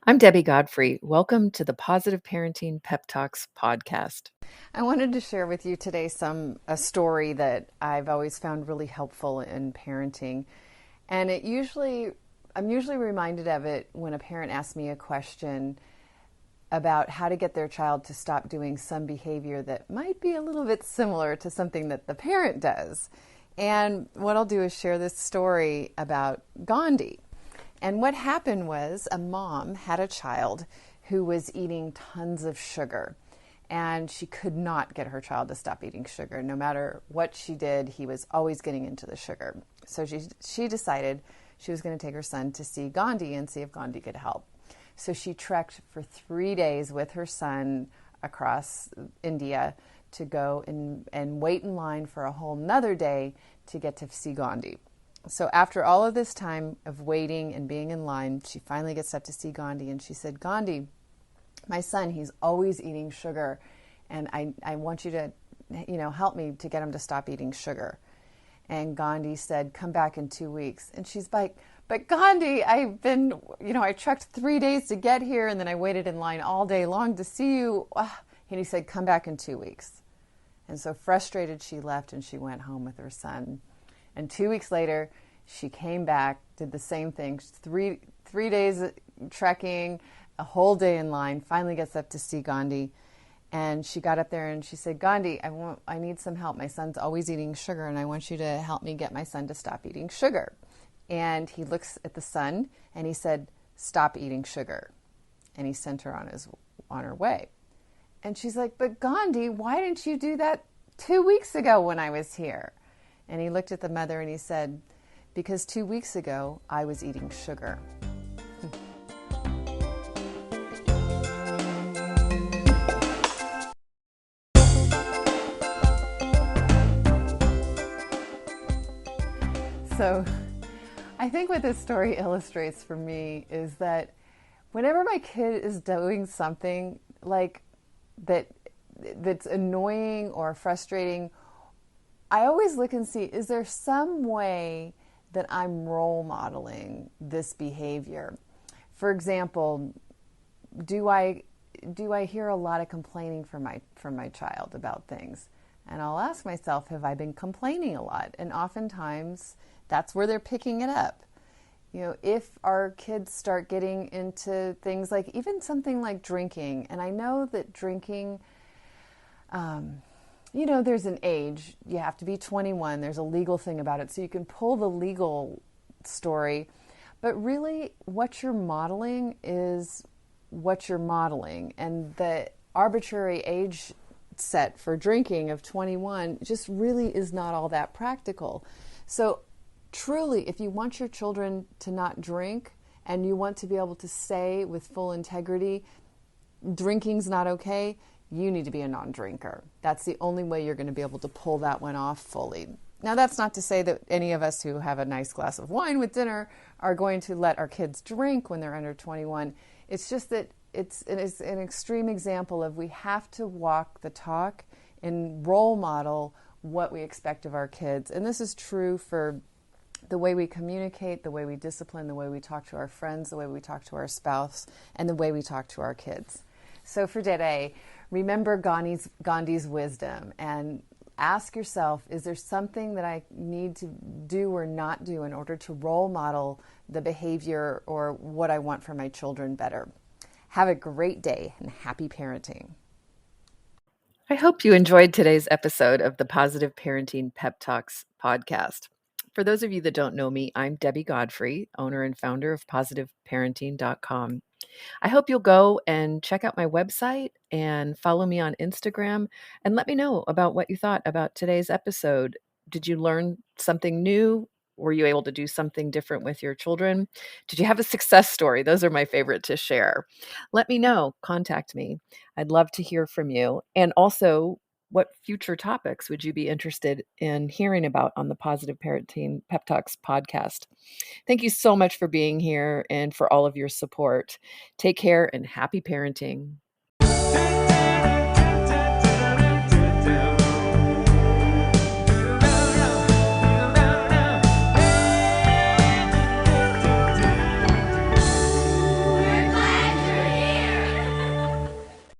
I'm Debbie Godfrey. Welcome to the Positive Parenting PEP Talks podcast. I wanted to share with you today a story that I've always found really helpful in parenting. And I'm usually reminded of it when a parent asks me a question about how to get their child to stop doing some behavior that might be a little bit similar to something that the parent does. And what I'll do is share this story about Gandhi. And what happened was a mom had a child who was eating tons of sugar, and she could not get her child to stop eating sugar. No matter what she did, he was always getting into the sugar. So she decided she was going to take her son to see Gandhi and see if Gandhi could help. So she trekked for 3 days with her son across India to go and wait in line for a whole nother day to get to see Gandhi. So after all of this time of waiting and being in line, she finally gets up to see Gandhi, and she said, "Gandhi, my son, he's always eating sugar, and I want you to, help me to get him to stop eating sugar." And Gandhi said, "Come back in 2 weeks." And she's like, "But Gandhi, I trekked 3 days to get here, and then I waited in line all day long to see you." And he said, "Come back in 2 weeks." And so frustrated, she left and she went home with her son. And 2 weeks later, she came back, did the same thing. Three days trekking, a whole day in line, finally gets up to see Gandhi. And she got up there and she said, "Gandhi, I need some help. My son's always eating sugar, and I want you to help me get my son to stop eating sugar." And he looks at the son and he said, "Stop eating sugar." And he sent her on her way. And she's like, "But Gandhi, why didn't you do that 2 weeks ago when I was here?" And he looked at the mother and he said, "Because 2 weeks ago, I was eating sugar." So I think what this story illustrates for me is that whenever my kid is doing something like that's annoying or frustrating, I always look and see, is there some way that I'm role modeling this behavior? For example, do I hear a lot of complaining from my child about things? And I'll ask myself, have I been complaining a lot? And oftentimes that's where they're picking it up. If our kids start getting into things like even something like drinking, and I know that drinking, there's an age. You have to be 21. There's a legal thing about it. So you can pull the legal story. But really, what you're modeling is what you're modeling. And the arbitrary age set for drinking of 21 just really is not all that practical. So truly, if you want your children to not drink and you want to be able to say with full integrity, drinking's not okay, you need to be a non-drinker. That's the only way you're going to be able to pull that one off fully. Now, that's not to say that any of us who have a nice glass of wine with dinner are going to let our kids drink when they're under 21. It's just that it's an extreme example of we have to walk the talk and role model what we expect of our kids. And this is true for the way we communicate, the way we discipline, the way we talk to our friends, the way we talk to our spouse, and the way we talk to our kids. So for today, remember Gandhi's wisdom and ask yourself, is there something that I need to do or not do in order to role model the behavior or what I want for my children better? Have a great day and happy parenting. I hope you enjoyed today's episode of the Positive Parenting PEP Talks podcast. For those of you that don't know me, I'm Debbie Godfrey, owner and founder of positiveparenting.com. I hope you'll go and check out my website and follow me on Instagram and let me know about what you thought about today's episode. Did you learn something new? Were you able to do something different with your children? Did you have a success story? Those are my favorite to share. Let me know. Contact me. I'd love to hear from you. And also, what future topics would you be interested in hearing about on the Positive Parenting Pep Talks podcast? Thank you so much for being here and for all of your support. Take care and happy parenting.